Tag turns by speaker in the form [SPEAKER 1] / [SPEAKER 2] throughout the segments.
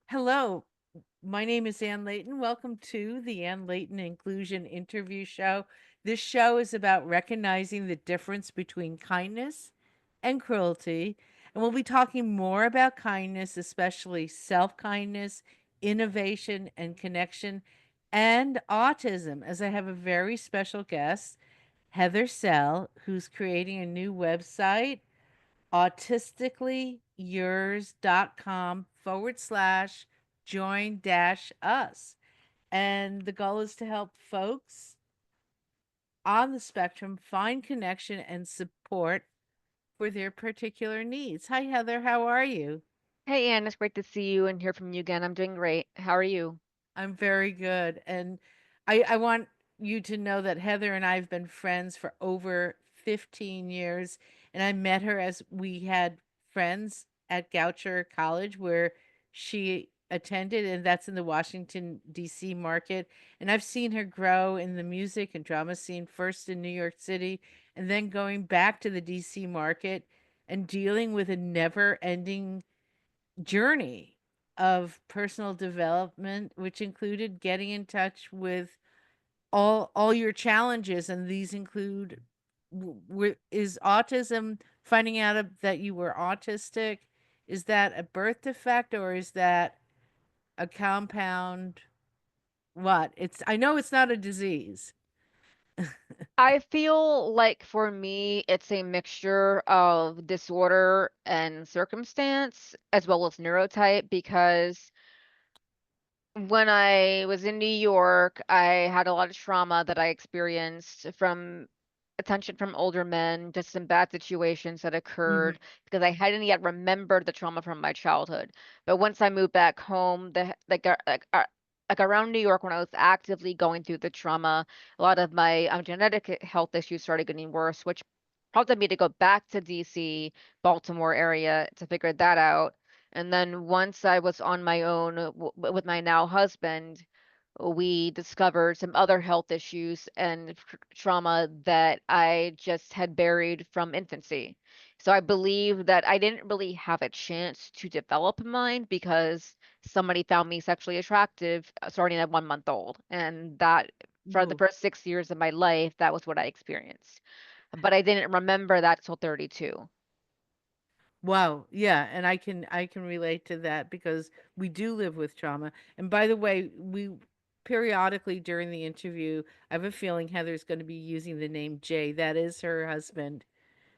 [SPEAKER 1] Hello, my name is Ann Leighton. Welcome to the Ann Leighton Inclusion Interview Show. This show is about recognizing the difference between kindness and cruelty. And we'll be talking more about kindness, especially self kindness, innovation, and connection, and autism, as I have a very special guest, Heather Sell, who's creating a new website, AutisticallyYours.com/join-us. And the goal is to help folks on the spectrum find connection and support for their particular needs. Hi, Heather. How are you?
[SPEAKER 2] Hey, Anne, it's great to see you and hear from you again. I'm doing great. How are you?
[SPEAKER 1] I'm very good. And I want you to know that Heather and I have been friends for over 15 years. And I met her as we had friends at Goucher College, where she attended, and that's in the Washington, D.C. market. And I've seen her grow in the music and drama scene, first in New York City, and then going back to the D.C. market and dealing with a never ending journey of personal development, which included getting in touch with all your challenges, and these include is autism, finding out that you were autistic, is that a birth defect or is that a compound? What? It's I know it's not a disease.
[SPEAKER 2] I feel like for me, it's a mixture of disorder and circumstance as well as neurotype because when I was in New York, I had a lot of trauma that I experienced from attention from older men, just some bad situations that
[SPEAKER 1] Mhm.
[SPEAKER 2] occurred because I hadn't yet remembered the trauma from my childhood. But once I moved back home, like around New York when I was actively going through the trauma, a lot of my genetic health issues started getting worse, which prompted me to go back to DC, Baltimore area to figure that out. And then once I was on my own with my now husband, we discovered some other health issues and trauma that I just had buried from infancy. So I believe that I didn't really have a chance to develop mine because somebody found me sexually attractive starting at 1 month old. And that for the
[SPEAKER 1] Ooh.
[SPEAKER 2] first 6 years of my life, that was what I experienced. But I didn't remember that till 32.
[SPEAKER 1] Wow, yeah, and I can relate to that because we do live with trauma. And by the way, we periodically during the interview, I have a feeling Heather's going to be using the name Jay. That is her husband,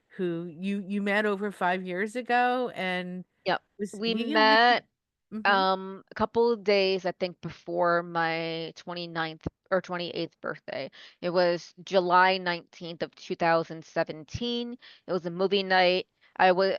[SPEAKER 1] who you met over 5 years ago, and
[SPEAKER 2] Yep.
[SPEAKER 1] was
[SPEAKER 2] We
[SPEAKER 1] he going to be?
[SPEAKER 2] met
[SPEAKER 1] Mm-hmm.
[SPEAKER 2] a couple of days, I think, before my 29th or 28th birthday. It was July 19th of 2017. It was a movie night. I was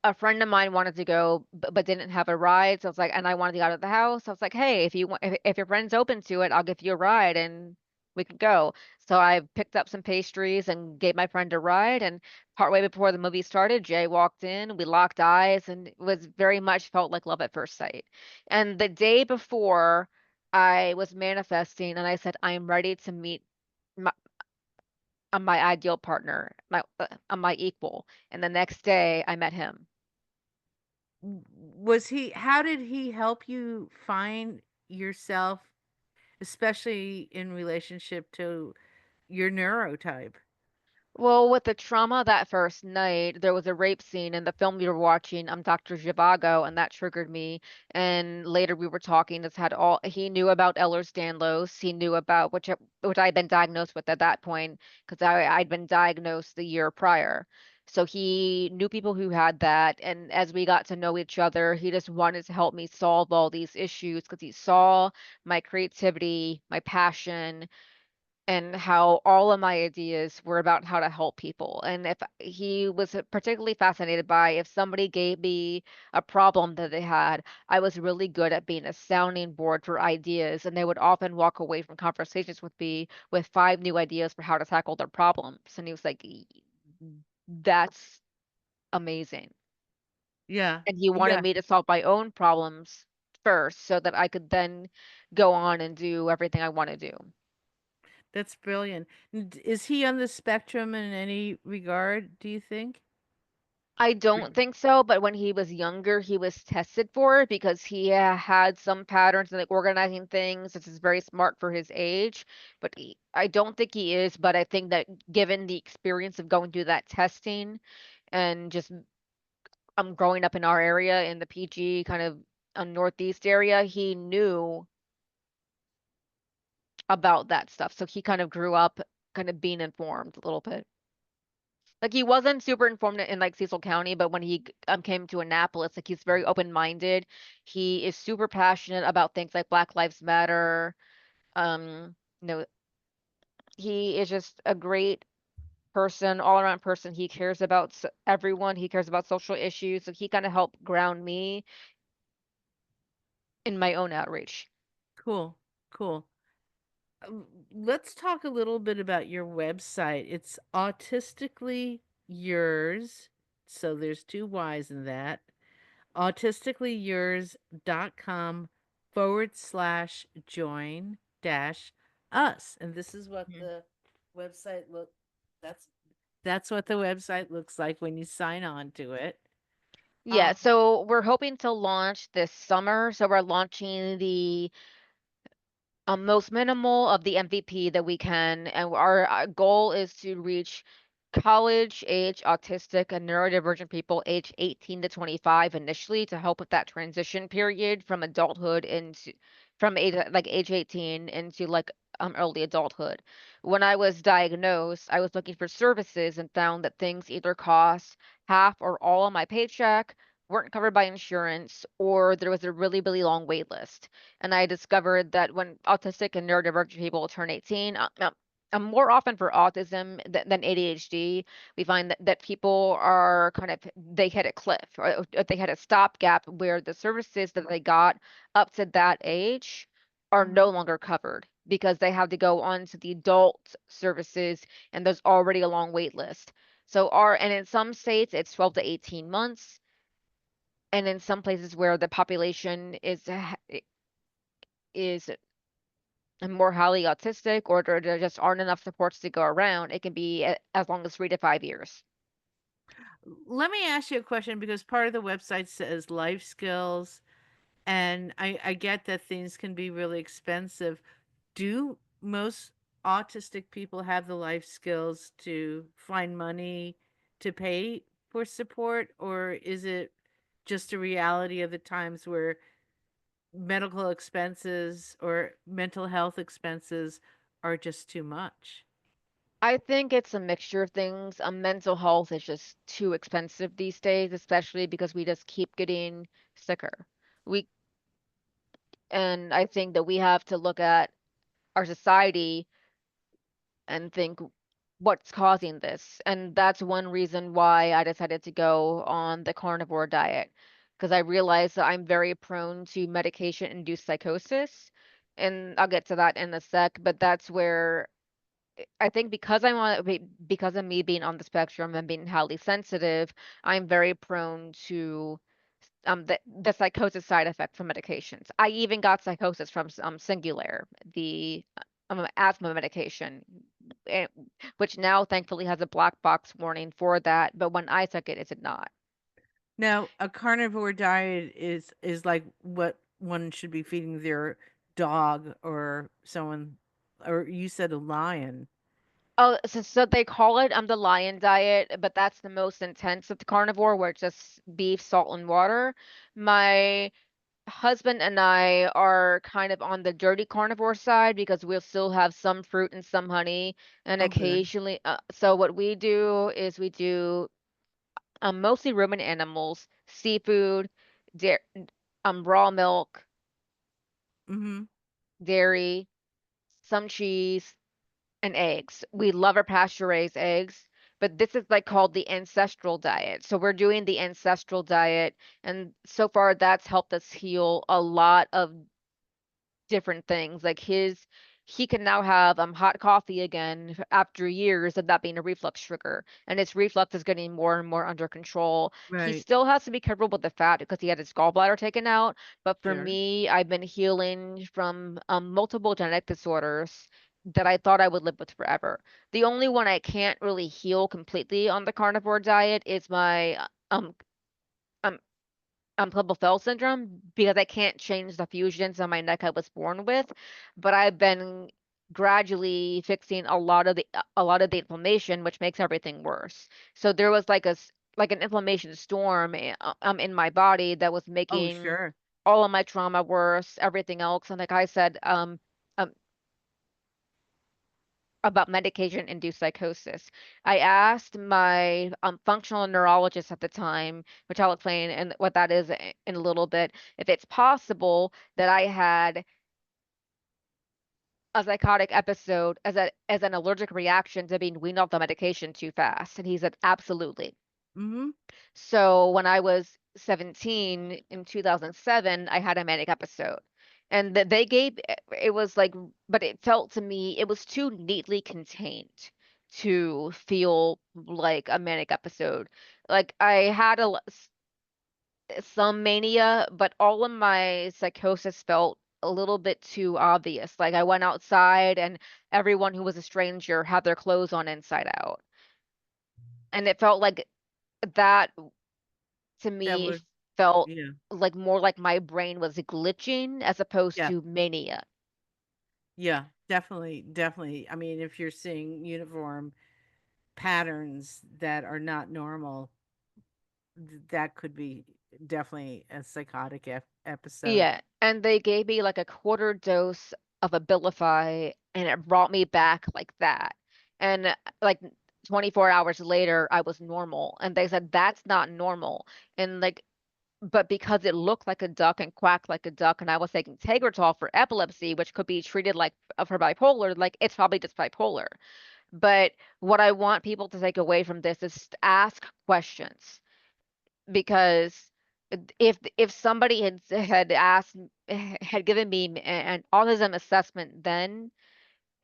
[SPEAKER 2] A friend of mine wanted to go but didn't have a ride, so I was like, and I wanted to get out of the house. I was like, hey, if you want, if your friend's open to it, I'll give you a ride and we could go. So I picked up some pastries and gave my friend a ride, and partway before the movie started, Jay walked in, we locked eyes, and it was very much felt like love at first sight. And the day before, I was manifesting and I said, I am ready to meet my, my ideal partner, my equal. And the next day I met him.
[SPEAKER 1] Was he? How did he help you find yourself, especially in relationship to your neurotype?
[SPEAKER 2] Well, with the trauma that first night, there was a rape scene in the film we were watching, Dr. Zhivago, and that triggered me. And later we were talking, this had all he knew about Ehlers-Danlos, he knew about which I had been diagnosed with at that point, because I'd been diagnosed the year prior. So he knew people who had that, and as we got to know each other, he just wanted to help me solve all these issues because he saw my creativity, my passion, and how all of my ideas were about how to help people. And if he was particularly fascinated by if somebody gave me a problem that they had, I was really good at being a sounding board for ideas. And they would often walk away from conversations with me with 5 new ideas for how to tackle their problems. And he was like, That's amazing."
[SPEAKER 1] Yeah,
[SPEAKER 2] And he wanted
[SPEAKER 1] yeah.
[SPEAKER 2] me to solve my own problems first so that I could then go on and do everything I want to do.
[SPEAKER 1] That's brilliant. Is he on the spectrum in any regard, do you think?
[SPEAKER 2] I don't think so, but when he was younger, he was tested for it because he had some patterns in like organizing things. This is very smart for his age, but I don't think he is. But I think that given the experience of going through that testing and just growing up in our area in the PG kind of northeast area, he knew about that stuff. So he kind of grew up kind of being informed a little bit. Like he wasn't super informed in like Cecil County, but when he came to Annapolis, like he's very open-minded. He is super passionate about things like Black Lives Matter. You know, he is just a great person, all-around person. He cares about everyone. He cares about social issues. So he kind of helped ground me in my own outreach.
[SPEAKER 1] Cool. Cool. Let's talk a little bit about your website. It's autistically yours. So there's two Y's in that. Autisticallyyours.com/join dash us. And this is what
[SPEAKER 2] Mhm.
[SPEAKER 1] the website that's that's what the website looks like when you sign on to it.
[SPEAKER 2] Yeah,
[SPEAKER 1] Um,
[SPEAKER 2] so we're hoping to launch this summer. So we're launching the most minimal of the MVP that we can, and our goal is to reach college age autistic and neurodivergent people age 18 to 25 initially to help with that transition period from adulthood into from age like age 18 into like early adulthood. When I was diagnosed, I was looking for services and found that things either cost half or all of my paycheck, weren't covered by insurance, or there was a really, really long wait list. And I discovered that when autistic and neurodivergent people turn 18, more often for autism than ADHD, we find that people are kind of they hit a cliff or they had a stopgap where the services that they got up to that age are no
[SPEAKER 1] mhm.
[SPEAKER 2] longer covered because they have to go on to the adult services and there's already a long wait list. So our and in some states it's 12 to 18 months, and in some places where the population is more highly autistic or there just aren't enough supports to go around, it can be as long as 3 to 5 years.
[SPEAKER 1] Let me ask you a question because part of the website says life skills, and I get that things can be really expensive. Do most autistic people have the life skills to find money to pay for support, or is it just a reality of the times where medical expenses or mental health expenses are just too much?
[SPEAKER 2] I think it's a mixture of things. Mental health is just too expensive these days, especially because we just keep getting sicker. We and I think that we have to look at our society and think what's causing this. And that's one reason why I decided to go on the carnivore diet because I realized that I'm very prone to medication-induced psychosis. And I'll get to that in a sec, but that's where I think because because of me being on the spectrum and being highly sensitive, I'm very prone to the psychosis side effect from medications. I even got psychosis from Singulair, the asthma medication, eh, which now thankfully has a black box warning for that. But when I took it, it did not.
[SPEAKER 1] Now, a carnivore diet is like what one should be feeding their dog or someone, or you said a lion.
[SPEAKER 2] Oh, so they call it the lion diet, but that's the most intense of the carnivore, where it's just beef, salt, and water. My husband and I are kind of on the dirty carnivore side because we'll still have some fruit and some honey, and
[SPEAKER 1] Oh, good.
[SPEAKER 2] occasionally. So what we do is we do mostly ruminant animals, seafood, dairy, raw milk,
[SPEAKER 1] Mhm.
[SPEAKER 2] dairy, some cheese, and eggs. We love our pasture-raised eggs, but this is like called the ancestral diet. So we're doing the ancestral diet, and so far that's helped us heal a lot of different things. Like he can now have hot coffee again after years of that being a reflux trigger, and his reflux is getting more and more under control. He
[SPEAKER 1] Right.
[SPEAKER 2] still has to be careful with the fat because he had his gallbladder taken out, but for
[SPEAKER 1] Sure.
[SPEAKER 2] me, I've been healing from multiple genetic disorders that I thought I would live with forever. The only one I can't really heal completely on the carnivore diet is my um um Clipple Fell syndrome because I can't change the fusions on my neck I was born with, but I've been gradually fixing a lot of the inflammation, which makes everything worse. So there was like an inflammation storm in my body that was
[SPEAKER 1] Oh,
[SPEAKER 2] making
[SPEAKER 1] sure.
[SPEAKER 2] all of my trauma worse, everything else. And like I said, um about medication-induced psychosis. I asked my functional neurologist at the time, which I'll explain and what that is in a little bit, if it's possible that I had a psychotic episode as an allergic reaction to being weaned off the medication too fast. And he said, absolutely.
[SPEAKER 1] Mhm.
[SPEAKER 2] So when I was 17 in 2007, I had a manic episode. And that they gave it was like, but it felt to me it was too neatly contained to feel like a manic episode. Like I had some mania, but all of my psychosis felt a little bit too obvious. Like I went outside and everyone who was a stranger had their clothes on inside out. And it felt like that to
[SPEAKER 1] That
[SPEAKER 2] me
[SPEAKER 1] would
[SPEAKER 2] felt
[SPEAKER 1] yeah.
[SPEAKER 2] like more like my brain was glitching as opposed
[SPEAKER 1] Yeah.
[SPEAKER 2] to mania.
[SPEAKER 1] Yeah. Definitely, definitely. I mean, if you're seeing uniform patterns that are not normal, that could be definitely a psychotic episode.
[SPEAKER 2] Yeah, and they gave me like a quarter dose of Abilify and it brought me back like that. And like 24 hours later, I was normal. And they said that's not normal. And like, but because it looked like a duck and quacked like a duck, and I was taking Tegretol for epilepsy, which could be treated like for bipolar, like it's probably just bipolar. But what I want people to take away from this is to ask questions because if somebody had asked had given me an autism assessment then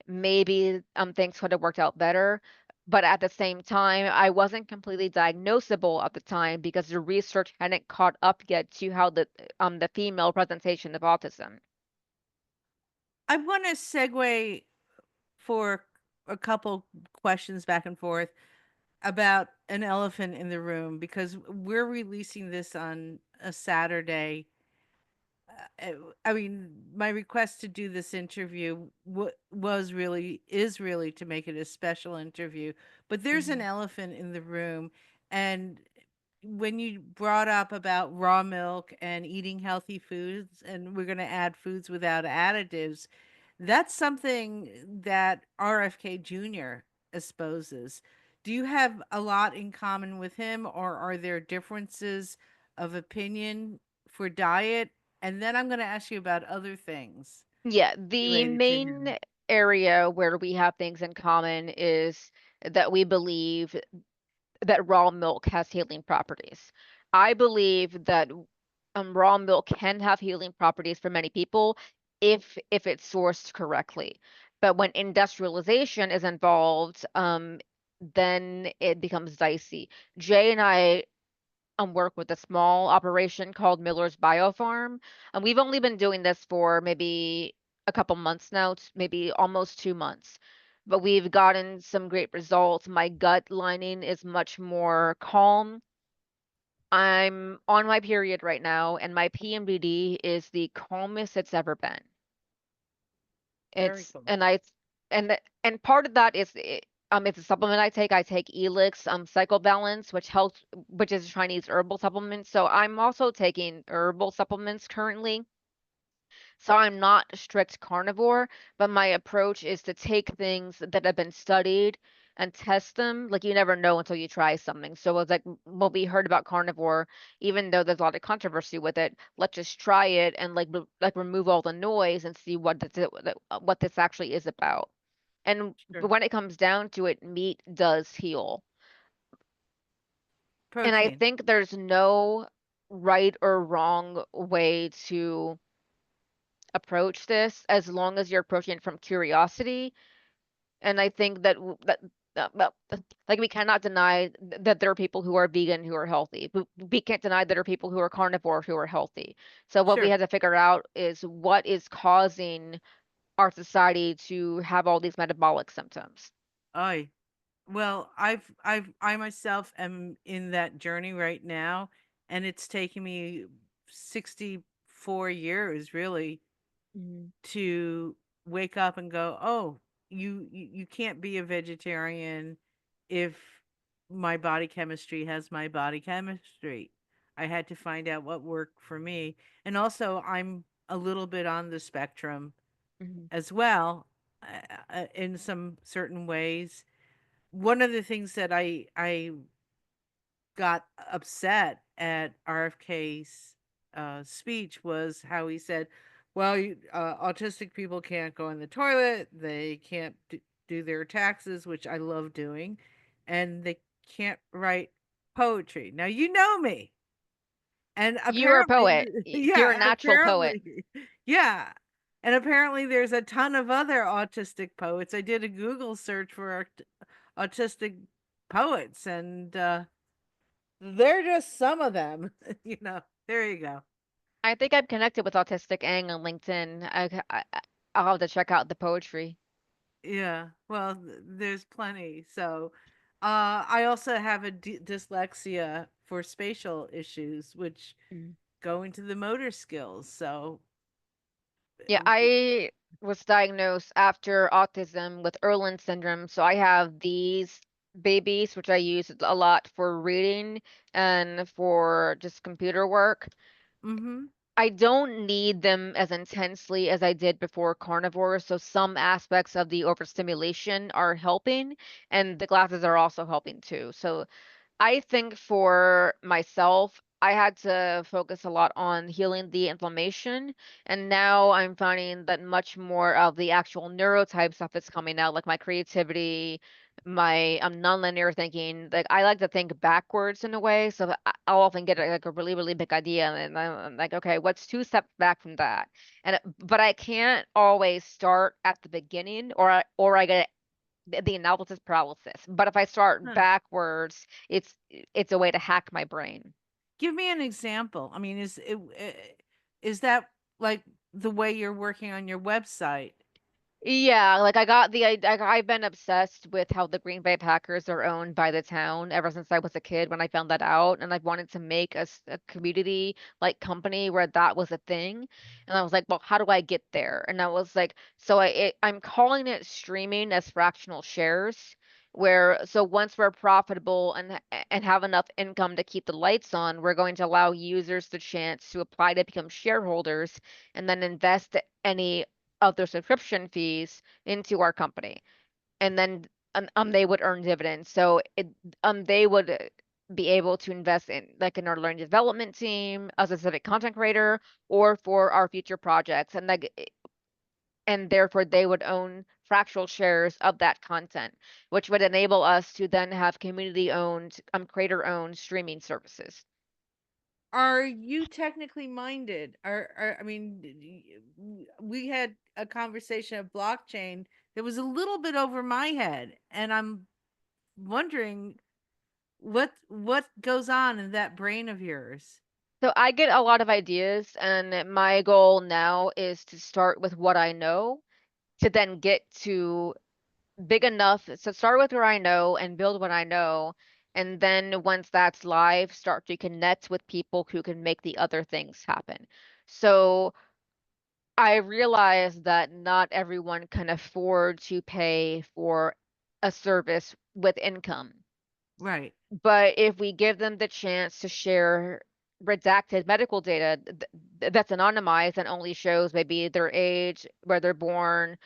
[SPEAKER 2] maybe things could have worked out better, but at the same time I wasn't completely diagnosable at the time because the research hadn't caught up yet to how the female presentation of autism.
[SPEAKER 1] I want to segue for a couple questions back and forth about an elephant in the room because we're releasing this on a Saturday. uh, I mean, my request to do this interview was really is really to make it a special interview. But there's an
[SPEAKER 2] Mhm.
[SPEAKER 1] elephant in the room, and when you brought up about raw milk and eating healthy foods, and we're going to add foods without additives, that's something that RFK Jr. espouses. Do you have a lot in common with him, or are there differences of opinion for diet? And then I'm going to ask you about other things
[SPEAKER 2] Yeah, the
[SPEAKER 1] related to him.
[SPEAKER 2] main area where we have things in common is that we believe that raw milk has healing properties. I believe that raw milk can have healing properties for many people if it's sourced correctly. But when industrialization is involved, then it becomes dicey. Jay and I work with a small operation called Miller's Biofarm, and we've only been doing this for maybe a couple months now, maybe almost 2 months. But we've gotten some great results. My gut lining is much more calm. I'm on my period right now, and my PMDD is the calmest it's ever been.
[SPEAKER 1] Very
[SPEAKER 2] It's
[SPEAKER 1] cool.
[SPEAKER 2] and I and part of that is it's a supplement I take. I take Elix Cycle Balance, which is a Chinese herbal supplement. So I'm also taking herbal supplements currently. So I'm not a strict carnivore, but my approach is to take things that have been studied and test them. Like you never know until you try something. So it's like what we heard about carnivore, even though there's a lot of controversy with it, let's just try it and like remove all the noise and see what this actually is about. And
[SPEAKER 1] Sure.
[SPEAKER 2] when it comes down to it, meat does heal. And I
[SPEAKER 1] Protein.
[SPEAKER 2] think there's no right or wrong way to approach this as long as you're approaching it from curiosity. And I think like we cannot deny that there are people who are vegan who are healthy. We can't deny that there are people who are carnivore who are healthy. So what we
[SPEAKER 1] Sure.
[SPEAKER 2] have to figure out is what is causing our society to have all these metabolic symptoms.
[SPEAKER 1] Aye. Well, I myself am in that journey right now, and it's taken me 64 years really
[SPEAKER 2] Mhm.
[SPEAKER 1] to wake up and go, "Oh, you can't be a vegetarian if my body chemistry has my body chemistry." I had to find out what worked for me. And also, I'm a little bit on the spectrum
[SPEAKER 2] Mhm.
[SPEAKER 1] as well, in some certain ways. One of the things that I got upset at RFK's speech was how he said, "Well, autistic people can't go in the toilet, they can't do their taxes, which I love doing, and they can't write poetry." Now you know me, and
[SPEAKER 2] You're a
[SPEAKER 1] apparently,
[SPEAKER 2] poet. You're a
[SPEAKER 1] yeah, and
[SPEAKER 2] natural poet.
[SPEAKER 1] apparently, yeah, and apparently there's a ton of other autistic poets. I did a Google search for autistic poets, and they're just some of them, There you go.
[SPEAKER 2] I think I'm connected with Autistic Ang on LinkedIn. I'll have to check out the poetry.
[SPEAKER 1] Yeah. Well, there's plenty. So, I also have a dyslexia for spatial issues, which
[SPEAKER 2] Mm.
[SPEAKER 1] go into the motor skills. So,
[SPEAKER 2] Yeah, I was diagnosed after autism with Ehlers syndrome, so I have these babies, which I use a lot for reading and for just computer work.
[SPEAKER 1] mm-hmm.
[SPEAKER 2] I don't need them as intensely as I did before Carnivorous, so some aspects of the overstimulation are helping, and the glasses are also helping too. So I think for myself, I had to focus a lot on healing the inflammation, and now I'm finding that much more of the actual neurotype stuff is coming out, like my creativity, my nonlinear thinking. Like I like to think backwards in a way, so that I'll often get like a really, really big idea, and I'm like, okay, what's two steps back from that? But I can't always start at the beginning, or I get the analysis paralysis. But if I start
[SPEAKER 1] Huh.
[SPEAKER 2] backwards, it's a way to hack my brain.
[SPEAKER 1] Give me an example. I mean, is that like the way you're working on your website?
[SPEAKER 2] Yeah, like I've been obsessed with how the Green Bay Packers are owned by the town ever since I was a kid when I found that out, and I've wanted to make a community like company where that was a thing. And I was like, well, how do I get there? And I was like, I'm calling it streaming as fractional shares, where so once we're profitable and have enough income to keep the lights on, we're going to allow users the chance to apply to become shareholders and then invest any of their subscription fees into our company, and then they would earn dividends. So they would be able to invest in like in our learning development team, a specific content creator, or for our future projects, and therefore they would own fractional shares of that content, which would enable us to then have community owned, creator owned streaming services.
[SPEAKER 1] Are you technically minded? I mean, we had a conversation of blockchain that was a little bit over my head, and I'm wondering what goes on in that brain of yours.
[SPEAKER 2] So I get a lot of ideas, and my goal now is to start with what I know to then get to big enough. So start with where I know and build what I know. And then once that's live, start to connect with people who can make the other things happen. So I realize that not everyone can afford to pay for a service with income.
[SPEAKER 1] Right.
[SPEAKER 2] But if we give them the chance to share redacted medical data that's anonymized and only shows maybe their age, where they're born,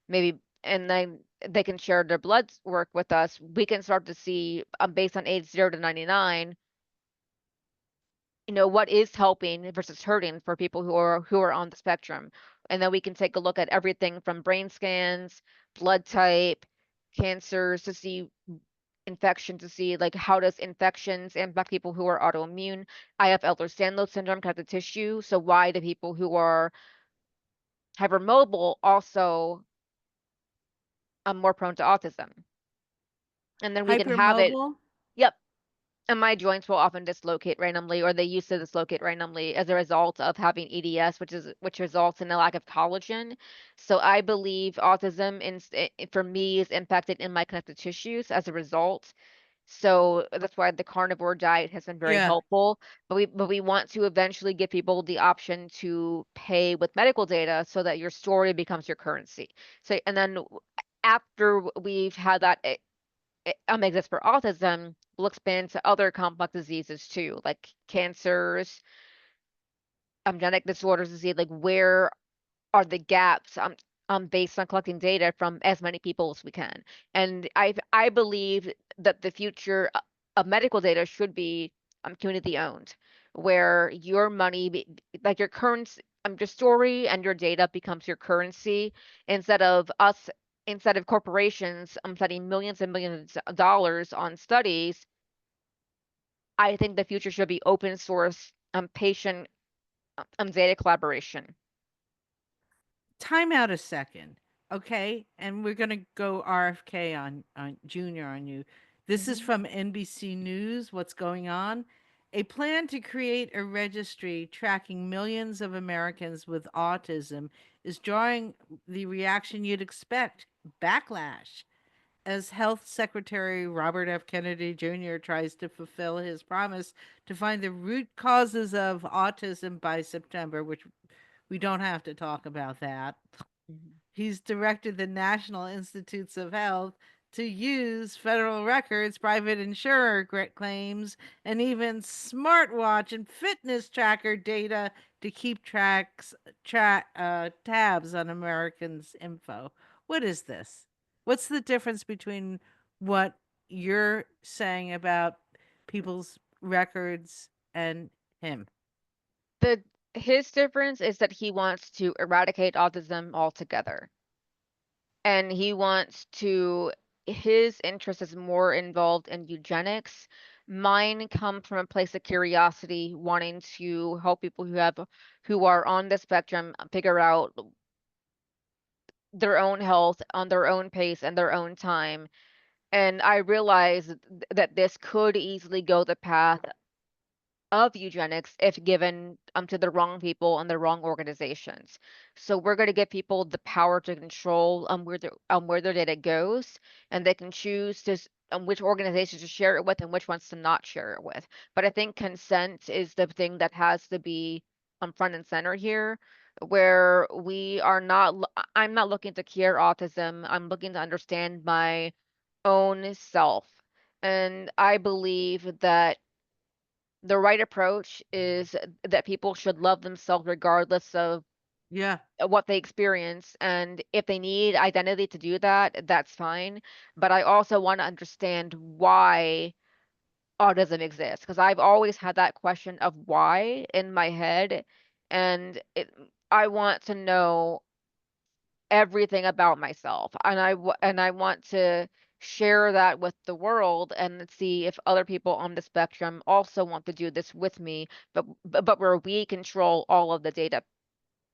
[SPEAKER 2] maybe, and then they can share their blood work with us, we can start to see, based on age 0 to 99, what is helping versus hurting for people who are on the spectrum. And then we can take a look at everything from brain scans, blood type, cancers to see infection, to see like how does infections impact people who are autoimmune. I have Ehlers-Danlos syndrome, connective tissue. So why do people who are hypermobile also more prone to autism? And then we can have it.
[SPEAKER 1] Hypermobile?
[SPEAKER 2] Yep. And my joints will often dislocate randomly, or they used to dislocate randomly as a result of having EDS, which results in a lack of collagen. So I believe autism for me is impacted in my connective tissues as a result. So that's why the carnivore diet has been very
[SPEAKER 1] Yeah.
[SPEAKER 2] helpful. But we want to eventually give people the option to pay with medical data so that your story becomes your currency. So and then after we've had that exists for autism, we'll expand to other complex diseases too, like cancers, genetic disorders, to see like where are the gaps based on collecting data from as many people as we can. And I believe that the future of medical data should be community owned, where your money, like your current your story and your data becomes your currency instead of us. Instead of corporations spending millions and millions of dollars on studies, I think the future should be open source, patient data collaboration.
[SPEAKER 1] Time out a second, okay? And we're gonna go RFK on Junior on you. This is
[SPEAKER 2] Mhm.
[SPEAKER 1] from NBC News. What's going on? A plan to create a registry tracking millions of Americans with autism is drawing the reaction you'd expect: backlash. As Health Secretary Robert F. Kennedy Jr. tries to fulfill his promise to find the root causes of autism by September, which we don't have to talk about that.
[SPEAKER 2] Mhm.
[SPEAKER 1] He's directed the National Institutes of Health to use federal records, private insurer claims, and even smartwatch and fitness tracker data to keep tabs on Americans' info. What is this? What's the difference between what you're saying about people's records and him?
[SPEAKER 2] The His difference is that he wants to eradicate autism altogether. And he wants to his interest is more involved in eugenics. Mine comes from a place of curiosity, wanting to help people who are on the spectrum figure out their own health on their own pace and their own time. And I realize that this could easily go the path of eugenics if given to the wrong people and the wrong organizations. So we're going to give people the power to control where their data goes, and they can choose which organizations to share it with and which ones to not share it with. But I think consent is the thing that has to be front and center here, where we are not. I'm not looking to cure autism. I'm looking to understand my own self. And I believe that the right approach is that people should love themselves regardless of
[SPEAKER 1] Yeah.
[SPEAKER 2] what they experience. And if they need identity to do that, that's fine. But I also want to understand why autism exists, because I've always had that question of why in my head. And I want to know everything about myself, and I want to share that with the world and see if other people on the spectrum also want to do this with me, but where we control all of the data,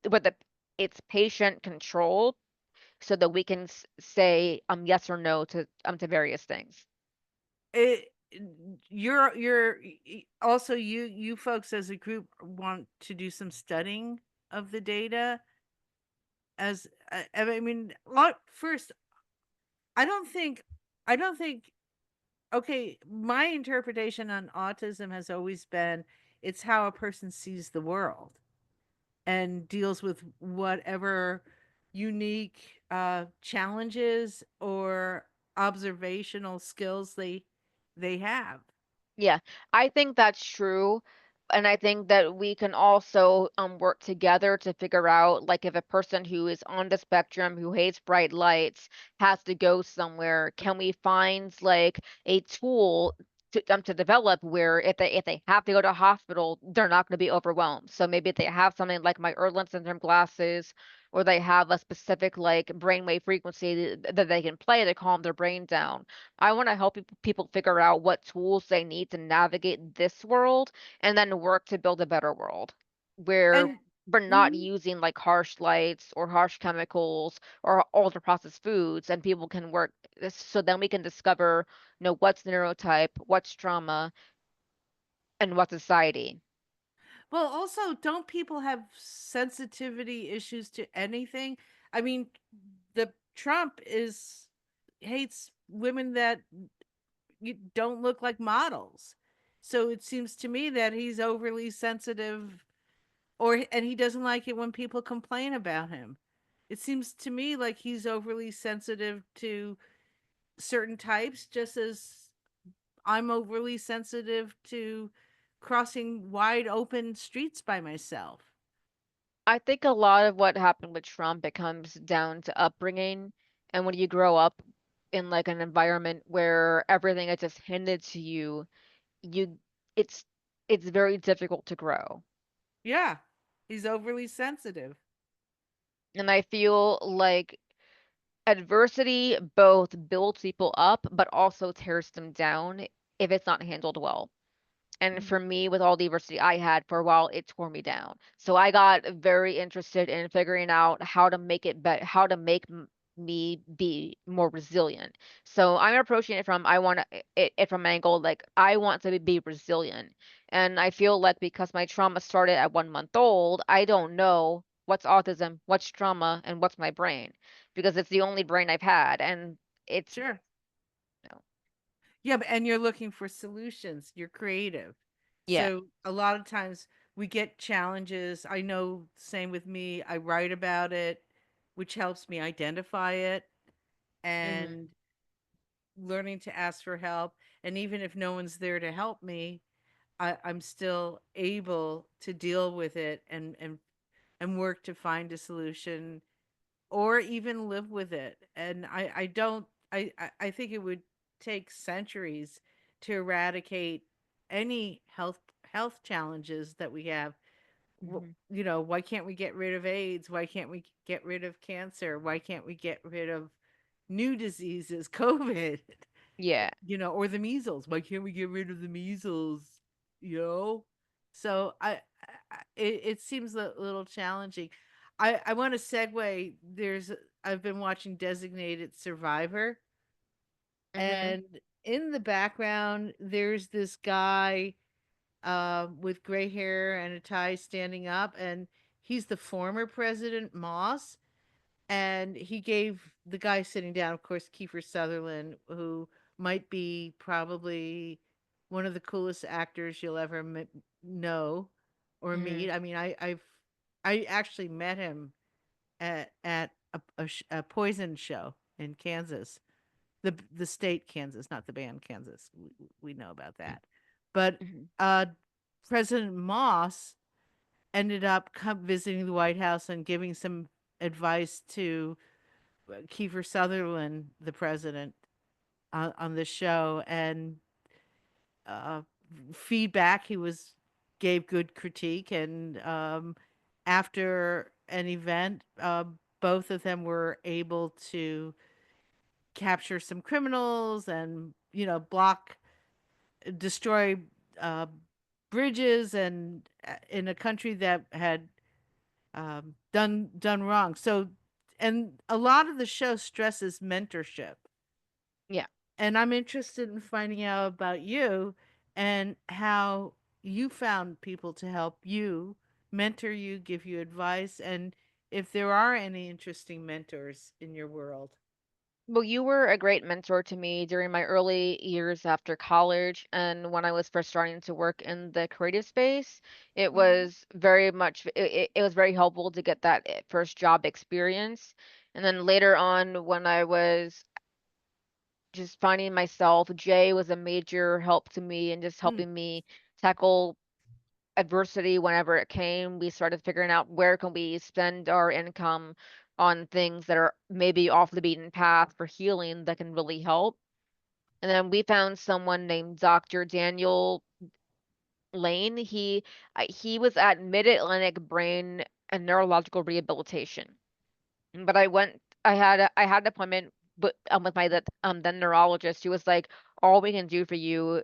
[SPEAKER 2] but it's patient controlled, so that we can say yes or no to various things.
[SPEAKER 1] It, also, you folks as a group want to do some studying of the data. As I mean, first, I don't think I don't think okay, my interpretation on autism has always been it's how a person sees the world and deals with whatever unique challenges or observational skills they have.
[SPEAKER 2] Yeah, I think that's true. And I think that we can also work together to figure out, like, if a person who is on the spectrum who hates bright lights has to go somewhere, can we find like a tool to develop where if they have to go to a hospital, they're not going to be overwhelmed. So maybe if they have something like my Erland syndrome glasses, or they have a specific like brainwave frequency that they can play to calm their brain down. I want to help people figure out what tools they need to navigate this world, and then work to build a better world where
[SPEAKER 1] And
[SPEAKER 2] we're not
[SPEAKER 1] mhm.
[SPEAKER 2] using like harsh lights or harsh chemicals or ultra processed foods, and people can work so then we can discover, what's neurotype, what's trauma, and what society.
[SPEAKER 1] Well, also, don't people have sensitivity issues to anything? I mean, the Trump is hates women that you don't look like models. So it seems to me that he's overly sensitive, or and he doesn't like it when people complain about him. It seems to me like he's overly sensitive to certain types, just as I'm overly sensitive to crossing wide open streets by myself.
[SPEAKER 2] I think a lot of what happened with Trump, it comes down to upbringing. And when you grow up in like an environment where everything is just handed to you, you it's it's very difficult to grow.
[SPEAKER 1] Yeah, he's overly sensitive.
[SPEAKER 2] And I feel like adversity both builds people up, but also tears them down if it's not handled well. And for
[SPEAKER 1] Mhm.
[SPEAKER 2] me, with all the adversity I had for a while, it tore me down. So I got very interested in figuring out how to make it better, how to make me be more resilient. So I'm approaching it from I want it from an angle like I want to be resilient. And I feel like because my trauma started at 1 month old, I don't know what's autism, what's trauma, and what's my brain because it's the only brain I've had, and it's
[SPEAKER 1] Sure.
[SPEAKER 2] no.
[SPEAKER 1] Yeah, and you're looking for solutions. You're creative.
[SPEAKER 2] Yeah.
[SPEAKER 1] So a lot of times we get challenges. I know, same with me. I write about it, which helps me identify it
[SPEAKER 2] Hmm.
[SPEAKER 1] and learning to ask for help. And even if no one's there to help me, I'm still able to deal with it and work to find a solution or even live with it. And I don't I think it would take centuries to eradicate any health challenges that we have.
[SPEAKER 2] Hmm.
[SPEAKER 1] You know, why can't we get rid of AIDS? Why can't we get rid of cancer? Why can't we get rid of new diseases, COVID?
[SPEAKER 2] Yeah.
[SPEAKER 1] You know, or the measles. Why can't we get rid of the measles? You know? So it seems a little challenging. I want to segue. I've been watching Designated Survivor,
[SPEAKER 2] Hmm.
[SPEAKER 1] and in the background there's this guy with gray hair and a tie standing up, and he's the former president Moss, and he gave the guy sitting down, of course, Kiefer Sutherland, who might be probably one of the coolest actors you'll ever know or
[SPEAKER 2] Hmm.
[SPEAKER 1] meet. I mean, I actually met him at a Poison show in Kansas, the state Kansas, not the band Kansas. We know about that, but
[SPEAKER 2] Hmm.
[SPEAKER 1] uh, President Moss ended up visiting the White House and giving some advice to Kiefer Sutherland, the president, on the show, and uh, feedback. He was gave good critique, and after an event, both of them were able to capture some criminals and block, destroy uh, bridges, and in a country that had done wrong. So, and a lot of the show stresses mentorship.
[SPEAKER 2] Yeah.
[SPEAKER 1] And I'm interested in finding out about you and how you found people to help you, mentor you, give you advice, and if there are any interesting mentors in your world.
[SPEAKER 2] Well, you were a great mentor to me during my early years after college and when I was first starting to work in the creative space. It
[SPEAKER 1] Mhm.
[SPEAKER 2] was very much, it was very helpful to get that first job experience. And then later on, when I was just finding myself, Jay was a major help to me and just
[SPEAKER 1] Mm.
[SPEAKER 2] helping me tackle adversity whenever it came. We started figuring out where can we spend our income on things that are maybe off the beaten path for healing that can really help. And then we found someone named Dr. Daniel Lane. He was at Mid-Atlantic Brain and Neurological Rehabilitation. But I had an appointment with my then neurologist who was like, all we can do for you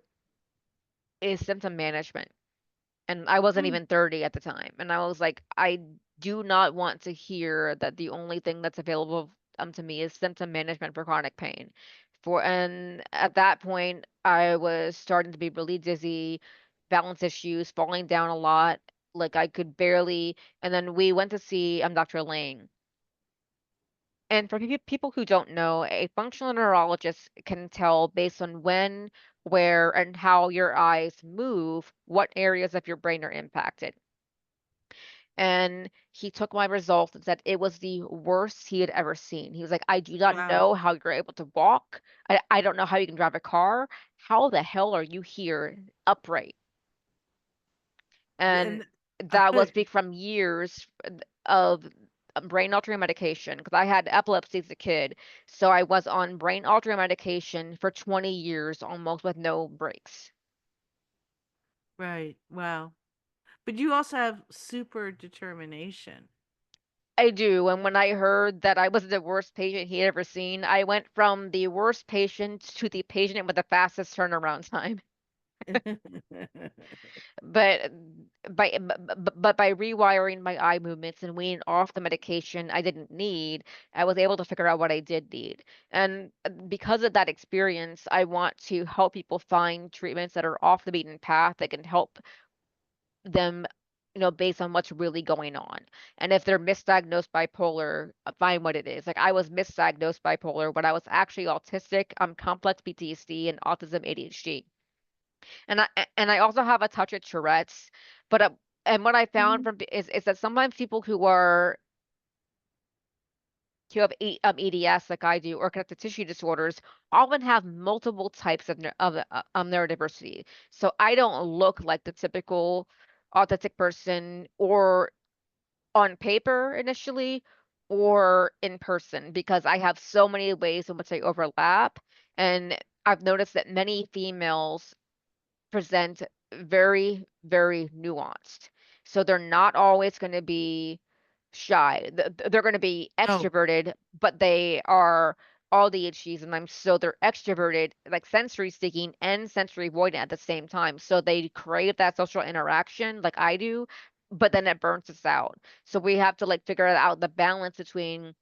[SPEAKER 2] is symptom management. And I wasn't
[SPEAKER 1] Mm.
[SPEAKER 2] even 30 at the time. And I was like, I do not want to hear that the only thing that's available to me is symptom management for chronic pain. And at that point, I was starting to be really dizzy. balance issues, falling down a lot. Like I could barely, and then we went to see Dr. Lang. And for people who don't know, a functional neurologist can tell based on when, where, and how your eyes move, what areas of your brain are impacted. And he took my results and said it was the worst he had ever seen. He was like, I do not
[SPEAKER 1] Wow.
[SPEAKER 2] know how you're able to walk. I don't know how you can drive a car. How the hell are you here upright? And
[SPEAKER 1] And
[SPEAKER 2] that was from years of brain altering medication because I had epilepsy as a kid. So I was on brain altering medication for 20 years almost with no breaks.
[SPEAKER 1] right. Wow. But you also have super determination.
[SPEAKER 2] I do. And when I heard that I was the worst patient he had ever seen, I went from the worst patient to the patient with the fastest turnaround time. But by rewiring my eye movements and weaning off the medication I didn't need, I was able to figure out what I did need. And because of that experience, I want to help people find treatments that are off the beaten path that can help them, based on what's really going on. And if they're misdiagnosed bipolar, find what it is. Like I was misdiagnosed bipolar, but I was actually autistic, complex PTSD, and autism ADHD. And I also have a touch of Tourette's, but and what I found
[SPEAKER 1] Mhm.
[SPEAKER 2] is that sometimes people who have EDS like I do or connective tissue disorders often have multiple types of neurodiversity. So I don't look like the typical autistic person or on paper initially or in person because I have so many ways in which I overlap. And I've noticed that many females present very, very nuanced. So they're not always going to be shy. They're going to be
[SPEAKER 1] Oh,
[SPEAKER 2] extroverted, but they are all the issues, and they're extroverted, like sensory seeking and sensory avoidant at the same time. So they crave that social interaction, like I do, but then it burns us out. So we have to like figure out the balance between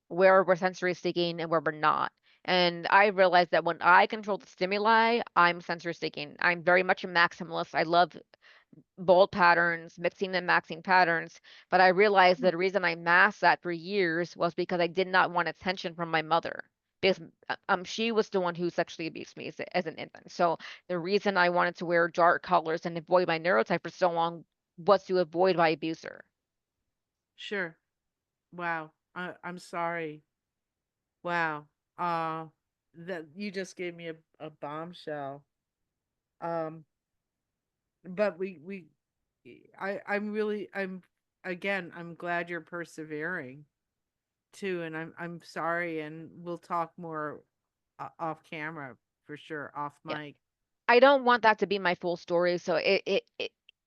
[SPEAKER 2] where we're sensory seeking and where we're not. And I realized that when I control the stimuli, I'm sensory seeking. I'm very much a maximalist. I love bold patterns, mixing and maxing patterns. But I realized that the reason I masked that for years was because I did not want attention from my mother. Because she was the one who sexually abused me as an infant. So the reason I wanted to wear dark colors and avoid my neurotype for so long was to avoid my abuser.
[SPEAKER 1] sure. Wow. I'm sorry. Wow. Uh that you just gave me a bombshell. Um but I'm really I'm again, I'm glad you're persevering too, and I'm sorry, and we'll talk more off camera for sure, off
[SPEAKER 2] Yeah.
[SPEAKER 1] mic.
[SPEAKER 2] I don't want that to be my full story, so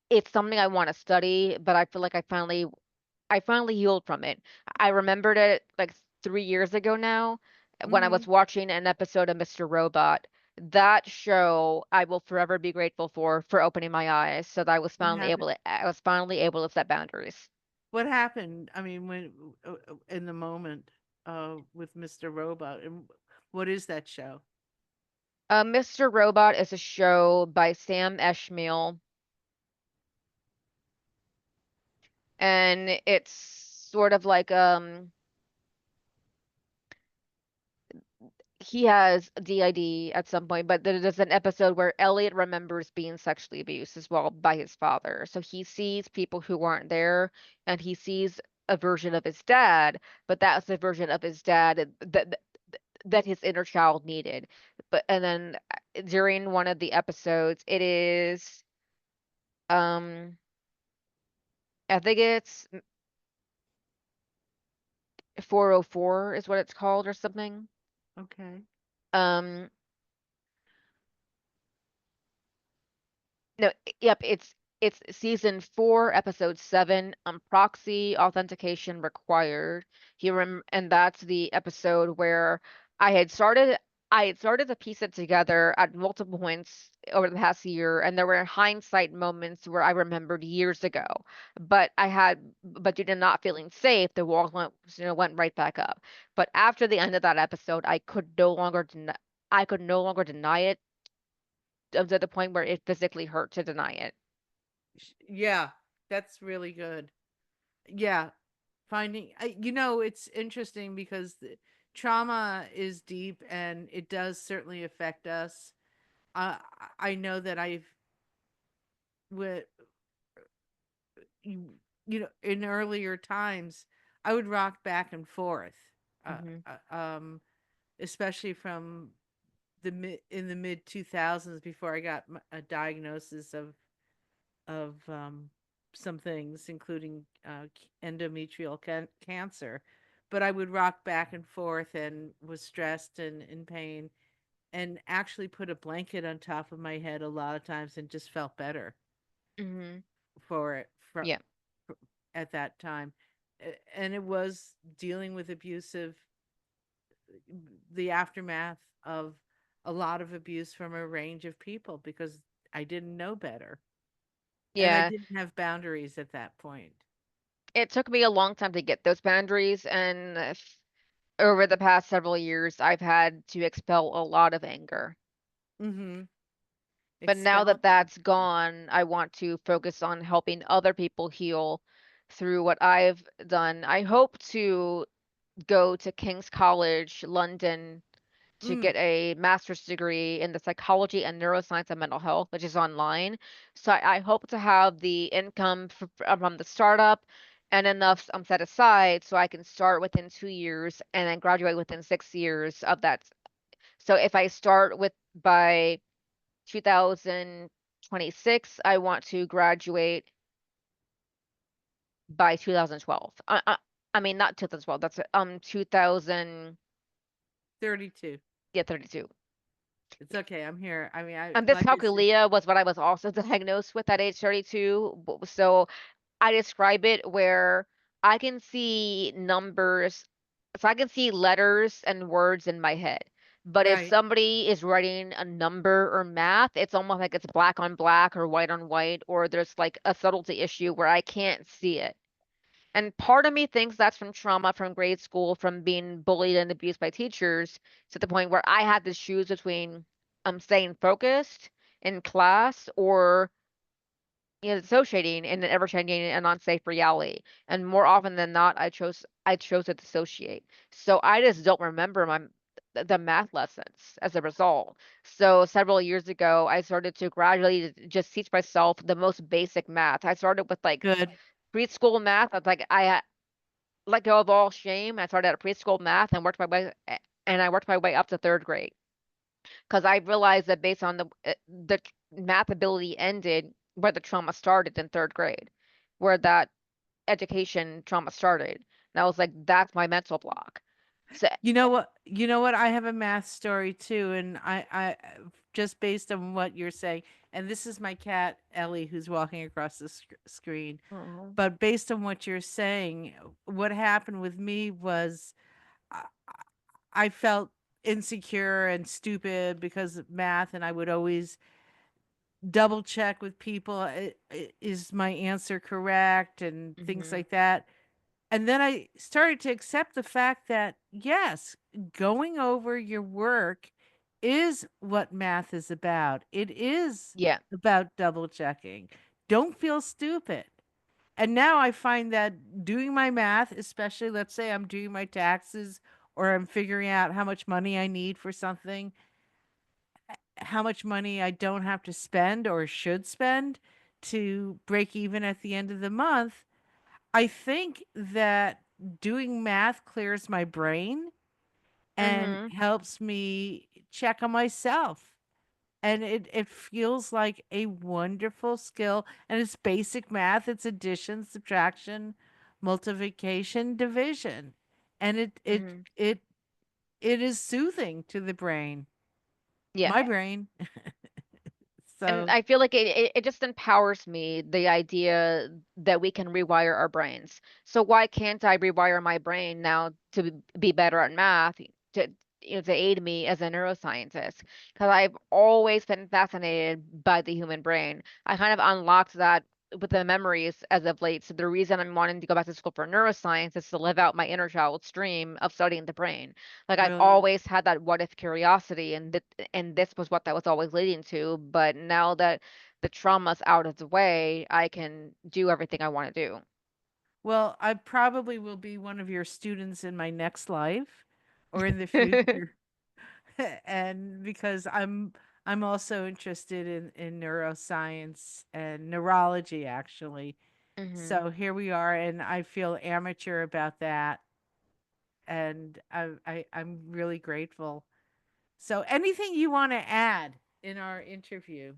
[SPEAKER 2] it's something I want to study, but I feel like I finally healed from it. I remembered it like 3 years ago now when I was
[SPEAKER 1] Mhm.
[SPEAKER 2] watching an episode of Mr. Robot. That show I will forever be grateful for opening my eyes so that
[SPEAKER 1] What happened?
[SPEAKER 2] I was finally able to set boundaries.
[SPEAKER 1] What happened? I mean, when in the moment with Mr. Robot, and what is that show?
[SPEAKER 2] Mr. Robot is a show by Sam Esmail, and it's sort of like he has DID at some point, but there's an episode where Elliot remembers being sexually abused as well by his father. So he sees people who aren't there, and he sees a version of his dad, but that's the version of his dad that his inner child needed. But and then during one of the episodes, it is um I think it's 404 is what it's called or something.
[SPEAKER 1] Okay.
[SPEAKER 2] Um No, yep, it's season 4, episode 7, proxy authentication required. And that's the episode where I had started I had started to piece it together at multiple points over the past year, and there were hindsight moments where I remembered years ago. But due to not feeling safe, the walls went right back up. But after the end of that episode, I could no longer deny it. to the point where it physically hurt to deny it.
[SPEAKER 1] Yeah, that's really good. Yeah, it's interesting because trauma is deep and it does certainly affect us. Uh, I know that with in earlier times, I would rock back and forth, uh,
[SPEAKER 2] Hmm.
[SPEAKER 1] uh, um, especially from the mid 2000s before I got a diagnosis of some things, including endometrial cancer. But I would rock back and forth and was stressed and in pain, and actually put a blanket on top of my head a lot of times and just felt better
[SPEAKER 2] Hmm.
[SPEAKER 1] for it
[SPEAKER 2] Yeah.
[SPEAKER 1] at that time. And it was dealing with the aftermath of a lot of abuse from a range of people because I didn't know better. And I
[SPEAKER 2] Yeah.
[SPEAKER 1] didn't have boundaries at that point.
[SPEAKER 2] It took me a long time to get those boundaries, and over the past several years, I've had to expel a lot of anger.
[SPEAKER 1] Mm-hmm.
[SPEAKER 2] But now
[SPEAKER 1] Expel
[SPEAKER 2] that
[SPEAKER 1] it.
[SPEAKER 2] that's gone, I want to focus on helping other people heal through what I've done. I hope to go to King's College, London, to
[SPEAKER 1] Mm,
[SPEAKER 2] get a master's degree in the psychology and neuroscience of mental health, which is online. So I hope to have the income from the startup and enough set aside so I can start within 2 years and then graduate within 6 years of that. So if I start with by 2026, I want to graduate by 2012. I mean not 2012. That's 2000.
[SPEAKER 1] 32.
[SPEAKER 2] Yeah, 32.
[SPEAKER 1] It's okay. I'm here. I mean,
[SPEAKER 2] And
[SPEAKER 1] like I said,
[SPEAKER 2] dyscalculia was what I was also diagnosed with at age 32. So I describe it where I can see numbers, so I can see letters and words in my head. But if
[SPEAKER 1] right.
[SPEAKER 2] somebody is writing a number or math, it's almost like it's black on black or white on white, or there's like a subtlety issue where I can't see it. And part of me thinks that's from trauma from grade school, from being bullied and abused by teachers, to the point where I had to choose between staying focused in class or dissociating in an ever-changing and unsafe reality. And more often than not, I chose to dissociate. So I just don't remember the math lessons as a result. So several years ago, I started to gradually just teach myself the most basic math. I started with like
[SPEAKER 1] Good.
[SPEAKER 2] preschool math. I was like I let go of all shame. I started at preschool math and I worked my way up to third grade because I realized that based on the math ability ended where the trauma started in third grade, where that education trauma started. And I was like, that's my mental block. So,
[SPEAKER 1] You know what? You know what? I have a math story too, and I just based on what you're saying, and this is my cat Ellie who's walking across the screen.
[SPEAKER 2] oh,
[SPEAKER 1] But based on what you're saying, what happened with me was I, I felt insecure and stupid because of math, and I would always double check with people, is my answer correct, and things
[SPEAKER 2] hmm,
[SPEAKER 1] like that. And then I started to accept the fact that, yes, going over your work is what math is about. It is
[SPEAKER 2] yeah,
[SPEAKER 1] about double checking. Don't feel stupid. And now I find that doing my math, especially let's say I'm doing my taxes or I'm figuring out how much money I need for something, how much money I don't have to spend or should spend to break even at the end of the month. I think that doing math clears my brain and
[SPEAKER 2] hmm,
[SPEAKER 1] helps me check on myself. And it feels like a wonderful skill. And it's basic math, it's addition, subtraction, multiplication, division. And
[SPEAKER 2] hmm,
[SPEAKER 1] it is soothing to the brain.
[SPEAKER 2] yeah.
[SPEAKER 1] My brain.
[SPEAKER 2] And
[SPEAKER 1] So
[SPEAKER 2] I feel like it just empowers me, the idea that we can rewire our brains. So why can't I rewire my brain now to be better at math, to to aid me as a neuroscientist? Because I've always been fascinated by the human brain. I kind of unlocked that with the memories as of late. So the reason I'm wanting to go back to school for neuroscience is to live out my inner child's dream of studying the brain. Like I've
[SPEAKER 1] Really?
[SPEAKER 2] always had that what if curiosity, and this was what that was always leading to. But now that the trauma's out of the way, I can do everything I want to do.
[SPEAKER 1] Well, I probably will be one of your students in my next life or in the future. And because I'm also interested in neuroscience and neurology actually.
[SPEAKER 2] Hmm.
[SPEAKER 1] So here we are, and I feel amateur about that, and I'm really grateful. So anything you want to add in our interview?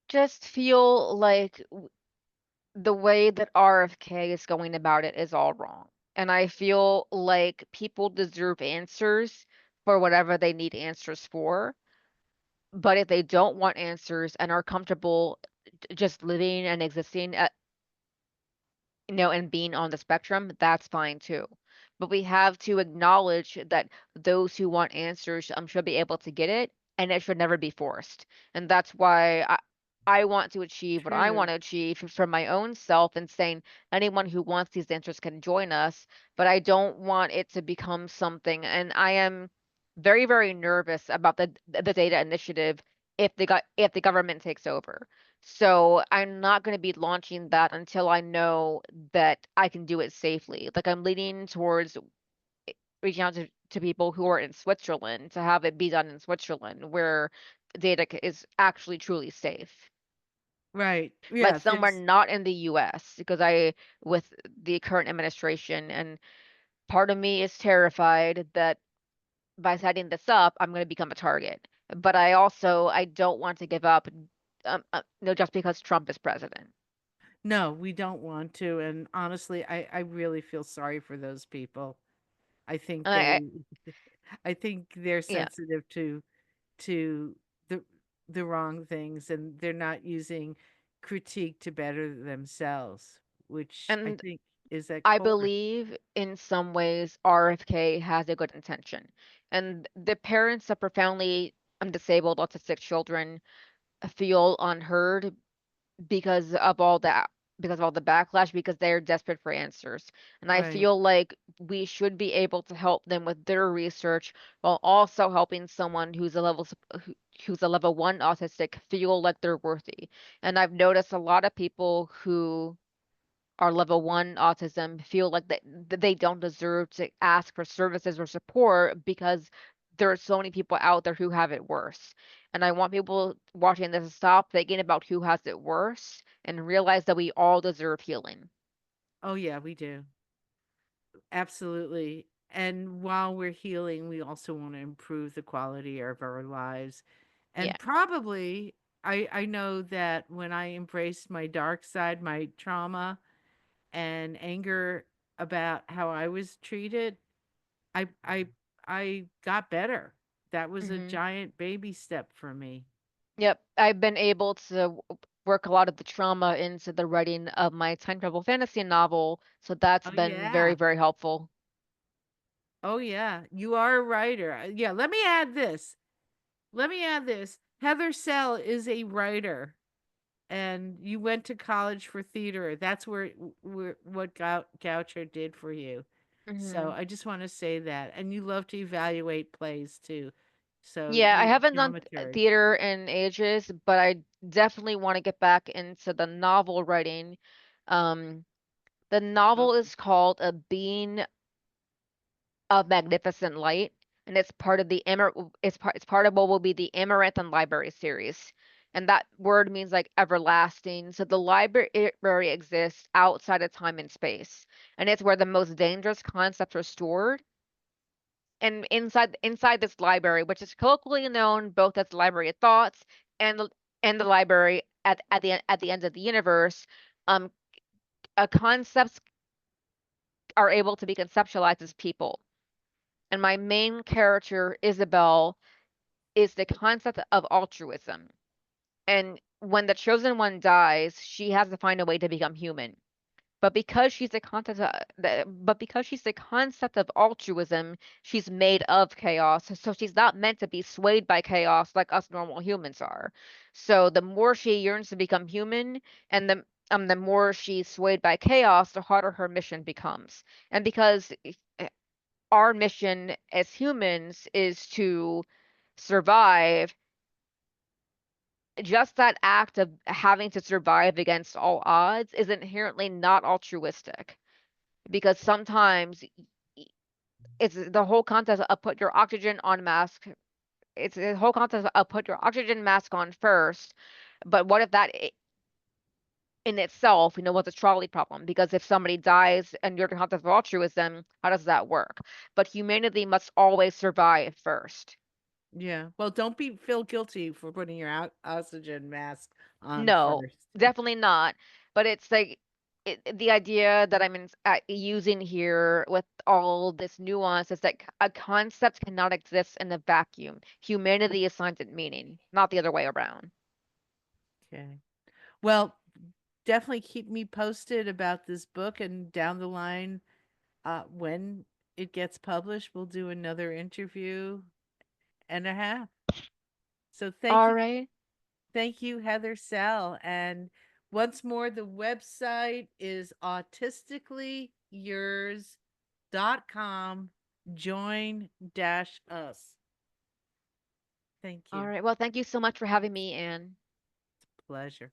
[SPEAKER 2] Just feel like the way that RFK is going about it is all wrong. And I feel like people deserve answers for whatever they need answers for. But if they don't want answers and are comfortable just living and existing, and being on the spectrum, that's fine too. But we have to acknowledge that those who want answers, should be able to get it, and it should never be forced. And that's why I want to achieve what I want
[SPEAKER 1] True.
[SPEAKER 2] to achieve for my own self, and saying anyone who wants these answers can join us, but I don't want it to become something. And I am very, very nervous about the data initiative if the government takes over. So I'm not going to be launching that until I know that I can do it safely. Like I'm leaning towards reaching out to people who are in Switzerland to have it be done in Switzerland where data is actually truly safe.
[SPEAKER 1] Right.
[SPEAKER 2] Like
[SPEAKER 1] Yeah,
[SPEAKER 2] somewhere
[SPEAKER 1] there's
[SPEAKER 2] not in the US, because with the current administration, and part of me is terrified that by setting this up, I'm going to become a target. But I don't want to give up, just because Trump is president.
[SPEAKER 1] no, we don't want to, and honestly, I really feel sorry for those people. I think
[SPEAKER 2] And
[SPEAKER 1] I think they're
[SPEAKER 2] yeah.
[SPEAKER 1] sensitive to the the wrong things, and they're not using critique to better themselves, which I
[SPEAKER 2] And
[SPEAKER 1] think is at
[SPEAKER 2] I
[SPEAKER 1] core.
[SPEAKER 2] believe in some ways RFK has a good intention. And the parents of profoundly disabled autistic children feel unheard because of all that, because of all the backlash, because they're desperate for answers. And I
[SPEAKER 1] Right.
[SPEAKER 2] feel like we should be able to help them with their research while also helping someone who's a level 1 autistic feel like they're worthy. And I've noticed a lot of people who are level 1 autism feel like that they don't deserve to ask for services or support because there are so many people out there who have it worse. And I want people watching this to stop thinking about who has it worse and realize that we all deserve healing.
[SPEAKER 1] Oh yeah, we do. Absolutely. And while we're healing, we also want to improve the quality of our lives.
[SPEAKER 2] Yeah.
[SPEAKER 1] And probably I know that when I embraced my dark side, my trauma and anger about how I was treated, I I got better. That was a
[SPEAKER 2] Hmm.
[SPEAKER 1] giant baby step for me.
[SPEAKER 2] Yep. I've been able to work a lot of the trauma into the writing of my time travel fantasy novel, so that's
[SPEAKER 1] Oh
[SPEAKER 2] been very,
[SPEAKER 1] yeah.
[SPEAKER 2] very helpful.
[SPEAKER 1] Oh yeah. You are a writer. Yeah, let me add this. Let me add this. Heather Sell is a writer, and you went to college for theater. That's where what Goucher did for you. So
[SPEAKER 2] Hmm.
[SPEAKER 1] I just want to say that. And you love to evaluate plays too. So
[SPEAKER 2] Yeah, I
[SPEAKER 1] you're
[SPEAKER 2] haven't done
[SPEAKER 1] dramaturg.
[SPEAKER 2] theater in ages, but I definitely want to get back into the novel writing. Um, the novel
[SPEAKER 1] Okay.
[SPEAKER 2] is called A Being of Magnificent Light, and it's part of it's part of what will be the Amaranthine Library series. And that word means like everlasting. So the library exists outside of time and space, and it's where the most dangerous concepts are stored. And inside this library, which is colloquially known both as the Library of Thoughts and the library at the end of the universe, um, concepts are able to be conceptualized as people. And my main character, Isabel, is the concept of altruism. And when the chosen one dies, she has to find a way to become human. but because she's the concept of altruism, she's made of chaos. So she's not meant to be swayed by chaos like us normal humans are. So the more she yearns to become human, and the more she's swayed by chaos, the harder her mission becomes. And because our mission as humans is to survive, just that act of having to survive against all odds is inherently not altruistic, because sometimes it's the whole concept of put your oxygen on mask. It's the whole concept of put your oxygen mask on first. But what if that in itself, was a trolley problem? Because if somebody dies and you're the concept of altruism, how does that work? But humanity must always survive first.
[SPEAKER 1] Yeah. Well, don't feel guilty for putting your oxygen mask on
[SPEAKER 2] No,
[SPEAKER 1] first.
[SPEAKER 2] definitely not. But it's like the idea that using here with all this nuance is that a concept cannot exist in a vacuum. Humanity assigns it meaning, not the other way around.
[SPEAKER 1] Okay. Well, definitely keep me posted about this book, and down the line, when it gets published, we'll do another interview and a half. So
[SPEAKER 2] All right.
[SPEAKER 1] thank you, Heather Sell. And once more, the website is AutisticallyYours.com. Join dash us. Thank
[SPEAKER 2] All
[SPEAKER 1] you.
[SPEAKER 2] right. Well, thank you so much for having me, Anne.
[SPEAKER 1] Pleasure.